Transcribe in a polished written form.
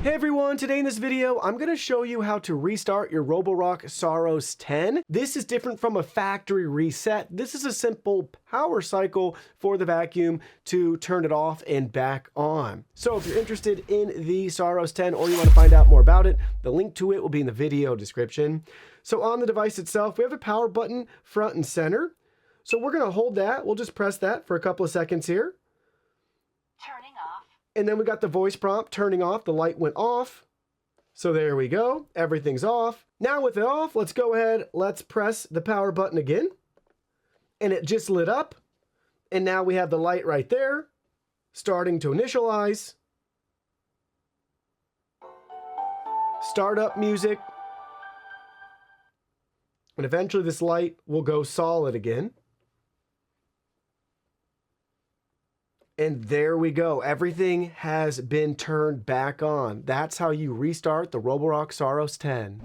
Hey everyone, today in this video, I'm going to show you how to restart your Roborock Saros 10. This is different from a factory reset. This is a simple power cycle for the vacuum to turn it off and back on. So if you're interested in the Saros 10 or you want to find out more about it, the link to it will be in the video description. So on the device itself, we have a power button front and center. So we're going to hold that. We'll just press that for a couple of seconds here. Turning off. And then we got the voice prompt turning off. The light went off. So there we go. Everything's off. Now with it off, let's go ahead. Let's press the power button again. And it just lit up. And now we have the light right there, starting to initialize. Startup music. And eventually this light will go solid again. And there we go. Everything has been turned back on. That's how you restart the Roborock Saros 10.